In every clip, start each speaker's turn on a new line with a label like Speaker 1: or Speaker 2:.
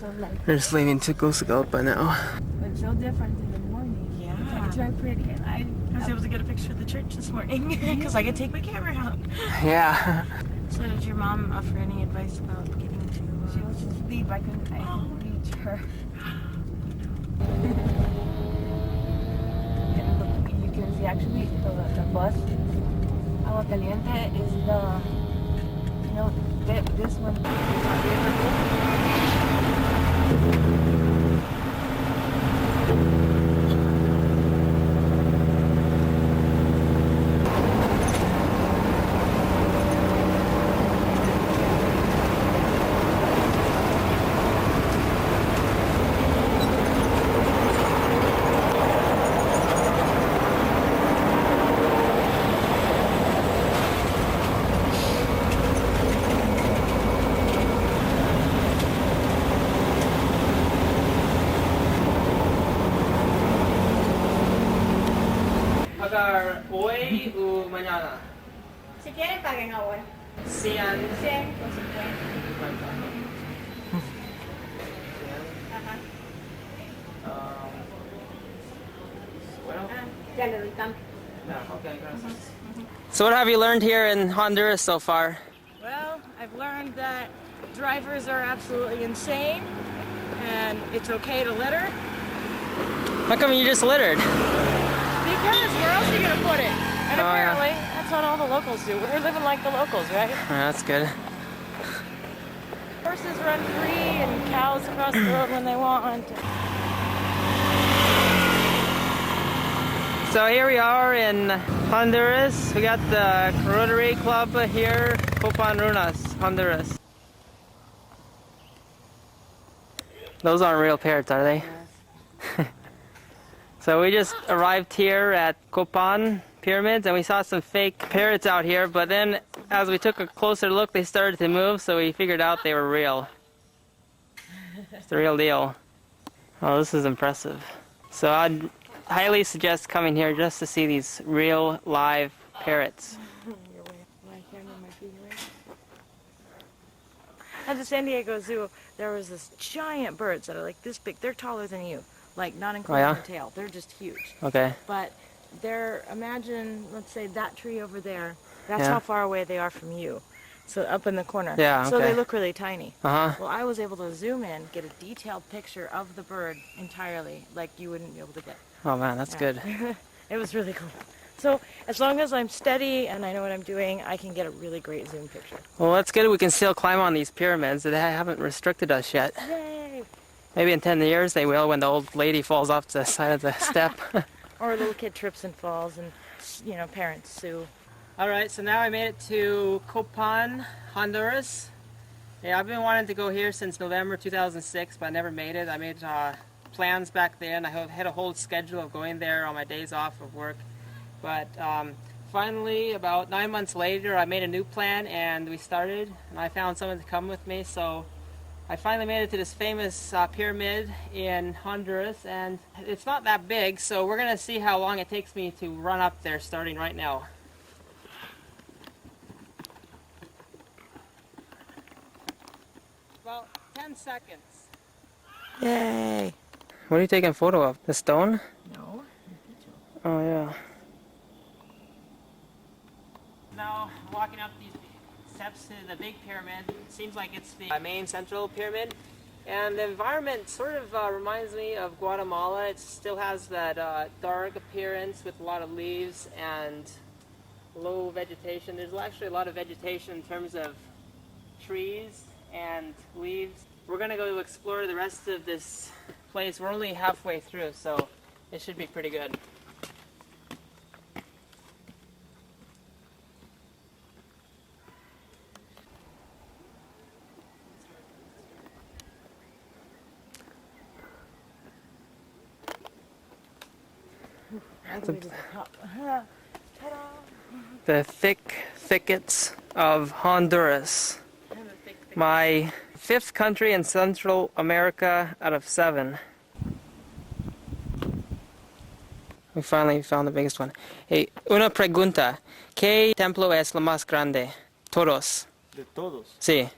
Speaker 1: so like.
Speaker 2: We're just leaving Tegucigalpa now.
Speaker 1: It's so different in the morning.
Speaker 3: Yeah.
Speaker 1: It's very pretty, and I
Speaker 3: was able to get a picture of the church this morning because I could take my camera out.
Speaker 2: Yeah.
Speaker 3: So did your mom offer any advice about getting to...
Speaker 1: She was asleep. I couldn't reach her. And look, you can see actually the bus. Agua Caliente is the, you know, this one.
Speaker 2: Pagar hoy o mañana?
Speaker 1: Si quieren, paguen ahora.
Speaker 2: 100.
Speaker 1: 100 o 50. Ajá.
Speaker 2: Bueno.
Speaker 1: Ya le doy tanto.
Speaker 2: Okay, gracias. So what have you learned here in Honduras so far?
Speaker 3: Well, I've learned that drivers are absolutely insane and it's okay to litter.
Speaker 2: How come you just littered?
Speaker 3: Because where else are you going to put it? And apparently, that's what all the locals do. We're living like the locals, right?
Speaker 2: That's good.
Speaker 3: Horses run free and cows cross the road when they want.
Speaker 2: So here we are in Honduras. We got the Rotary Club here, Copan Ruinas, Honduras. Those aren't real parrots, are they? Yes. So we just arrived here at Copan Pyramids and we saw some fake parrots out here, but then as we took a closer look they started to move, so we figured out they were real. It's the real deal. Oh, this is impressive. So I'd highly suggest coming here just to see these real live parrots.
Speaker 3: At the San Diego Zoo, there was this giant birds that are like this big. They're taller than you, like not including the tail. They're just huge.
Speaker 2: Okay.
Speaker 3: But they're, imagine, let's say that tree over there. That's how far away they are from you. So up in the corner.
Speaker 2: Yeah, okay.
Speaker 3: So they look really tiny.
Speaker 2: Uh-huh.
Speaker 3: Well, I was able to zoom in, get a detailed picture of the bird entirely, like you wouldn't be able to get.
Speaker 2: Oh man, that's good.
Speaker 3: It was really cool. So as long as I'm steady and I know what I'm doing, I can get a really great zoom picture.
Speaker 2: Well, that's good. We can still climb on these pyramids. They haven't restricted us yet.
Speaker 3: Yay!
Speaker 2: Maybe in 10 years they will when the old lady falls off the side of the step.
Speaker 3: Or a little kid trips and falls and, you know, parents sue.
Speaker 2: Alright, so now I made it to Copan, Honduras. Yeah, I've been wanting to go here since November 2006, but I never made it. I made plans back then. I had a whole schedule of going there on my days off of work. But finally, about 9 months later, I made a new plan and we started. And I found someone to come with me, so I finally made it to this famous pyramid in Honduras. And it's not that big, so we're going to see how long it takes me to run up there starting right now. About 10 seconds.
Speaker 3: Yay!
Speaker 2: What are you taking a photo of? The stone?
Speaker 3: No.
Speaker 2: Oh yeah. Now walking up these steps to the big pyramid. It seems like it's the main central pyramid. And the environment sort of reminds me of Guatemala. It still has that dark appearance with a lot of leaves and low vegetation. There's actually a lot of vegetation in terms of trees and leaves. We're gonna go explore the rest of this place. We're only halfway through, so it should be pretty good. The thick thickets of Honduras. My 5th country in Central America out of 7. We finally found the biggest one. Hey, una pregunta. ¿Qué templo es lo más grande? Todos.
Speaker 4: ¿De todos?
Speaker 2: Sí.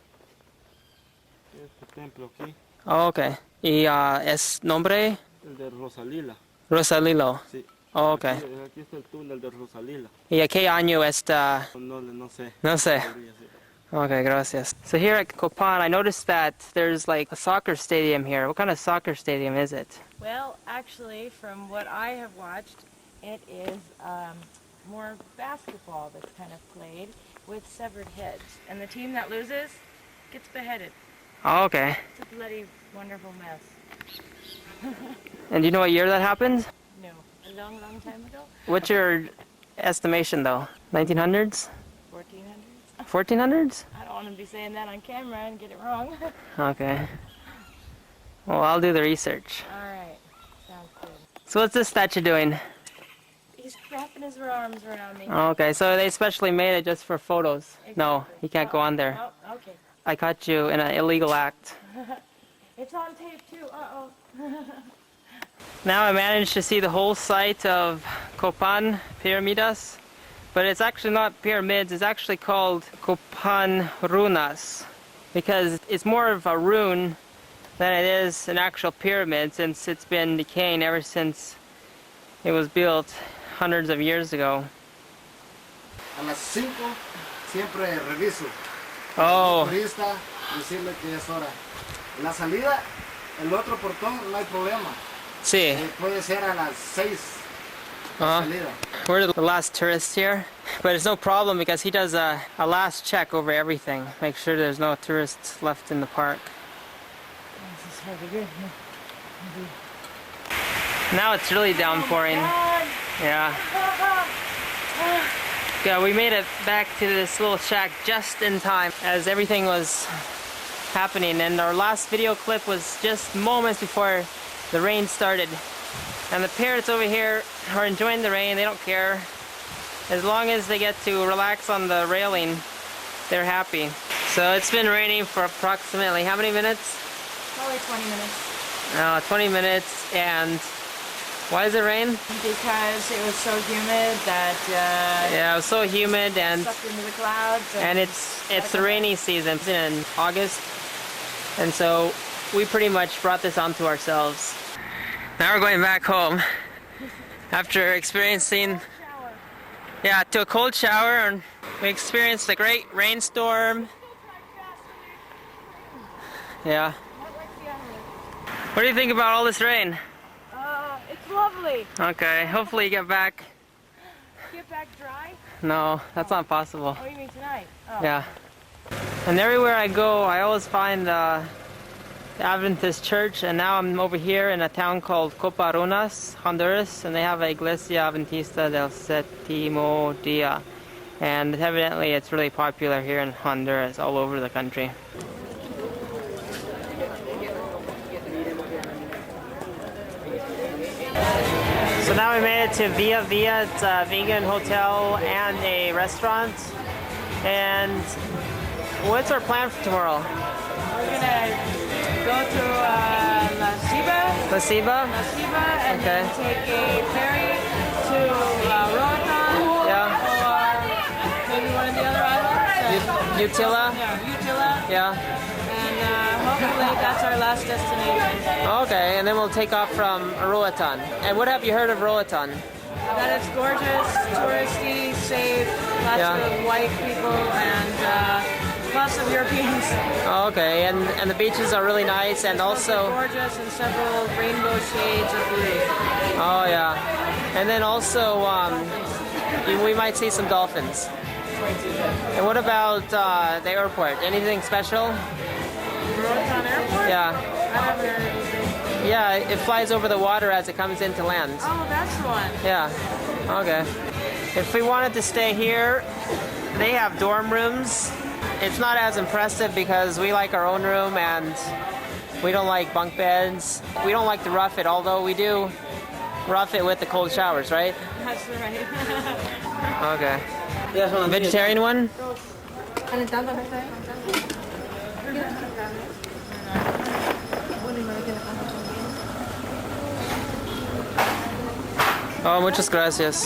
Speaker 4: Este templo aquí.
Speaker 2: Oh, okay. ¿Y es nombre?
Speaker 4: El de Rosalila.
Speaker 2: Rosalilo.
Speaker 4: Sí.
Speaker 2: Oh, okay.
Speaker 4: Aquí está el túnel de Rosalila.
Speaker 2: ¿Y a qué año está?
Speaker 4: No sé.
Speaker 2: No sé.
Speaker 4: Podría ser.
Speaker 2: Okay, gracias. So here at Copan, I noticed that there's like a soccer stadium here. What kind of soccer stadium is it?
Speaker 3: Well, actually, from what I have watched, it is more basketball that's kind of played with severed heads. And the team that loses gets beheaded.
Speaker 2: Oh, okay.
Speaker 3: It's a bloody wonderful mess.
Speaker 2: And do you know what year that happened?
Speaker 3: No, a long, long time ago.
Speaker 2: What's your estimation though? 1900s?
Speaker 3: 1400s.
Speaker 2: 1400s?
Speaker 3: I don't want to be saying that on camera and get it wrong.
Speaker 2: Okay. Well, I'll do the research.
Speaker 3: All right, sounds good.
Speaker 2: So what's this statue doing?
Speaker 3: He's wrapping his arms around me.
Speaker 2: Okay, so they specially made it just for photos. No,
Speaker 3: Exactly.
Speaker 2: you can't go on there.
Speaker 3: Oh, okay.
Speaker 2: I caught you in an illegal act.
Speaker 3: It's on tape too. Uh-oh.
Speaker 2: Now I managed to see the whole site of Copan Pyramidas, but it's actually not pyramids, it's actually called Copan Ruinas, because it's more of a ruin than it is an actual pyramid, since it's been decaying ever since it was built hundreds of years ago.
Speaker 5: A las 5 siempre reviso.
Speaker 2: Oh,
Speaker 5: Turista, decirle que es hora. En la salida, el otro portón no hay problema.
Speaker 2: see,
Speaker 5: Puede ser a las 6 salida.
Speaker 2: we're the last tourists here, but it's no problem because he does a last check over everything, make sure there's no tourists left in the park.
Speaker 3: This is hard to do.
Speaker 2: Now it's really downpouring. Yeah. Yeah, we made it back to this little shack just in time as everything was happening, and our last video clip was just moments before the rain started. And the parrots over here are enjoying the rain, they don't care. As long as they get to relax on the railing, they're happy. So it's been raining for approximately how many minutes?
Speaker 3: Probably 20 minutes.
Speaker 2: 20 minutes, and why does it rain?
Speaker 3: Because it was so humid that
Speaker 2: Yeah, it was so humid, and
Speaker 3: sucked into the clouds.
Speaker 2: it's the rainy season. It's in August, and so we pretty much brought this onto ourselves. Now we're going back home after experiencing, yeah, to a cold shower, and we experienced a great rainstorm. Yeah. What do you think about all this rain?
Speaker 3: It's lovely.
Speaker 2: Okay, hopefully you get back.
Speaker 3: Get back dry?
Speaker 2: No, that's not possible.
Speaker 3: Oh, you mean tonight? Oh.
Speaker 2: Yeah. And everywhere I go, I always find the Adventist church, and now I'm over here in a town called Copan Ruinas, Honduras, and they have a Iglesia Adventista del Séptimo Día. And evidently it's really popular here in Honduras, all over the country. So now we made it to Via Via. It's a vegan hotel and a restaurant. And what's our plan for tomorrow?
Speaker 3: We're gonna go to La Ceiba.
Speaker 2: La Ceiba?
Speaker 3: La Ceiba, and
Speaker 2: Okay.
Speaker 3: then take a ferry to Roatan.
Speaker 2: Yeah.
Speaker 3: Or maybe one of the other islands.
Speaker 2: Utila?
Speaker 3: Yeah, Utila.
Speaker 2: Yeah.
Speaker 3: And hopefully that's our last destination.
Speaker 2: Okay, and then we'll take off from Roatan. And what have you heard of Roatan?
Speaker 3: That it's gorgeous, touristy, safe, lots
Speaker 2: Yeah.
Speaker 3: of white people, and lots of Europeans.
Speaker 2: Okay, and the beaches are really nice, and also,
Speaker 3: Gorgeous and several rainbow shades of blue.
Speaker 2: oh yeah, and then also we might see some dolphins. And what about the airport? Anything special?
Speaker 3: Roatan Airport?
Speaker 2: Yeah,
Speaker 3: I haven't heard anything.
Speaker 2: yeah, it flies over the water as it comes into land.
Speaker 3: Oh, that's the one.
Speaker 2: Yeah, okay. If we wanted to stay here, they have dorm rooms. It's not as impressive because we like our own room and we don't like bunk beds. We don't like to rough it, although we do rough it with the cold showers, right?
Speaker 3: That's right.
Speaker 2: Okay. Vegetarian one? Oh, muchas gracias.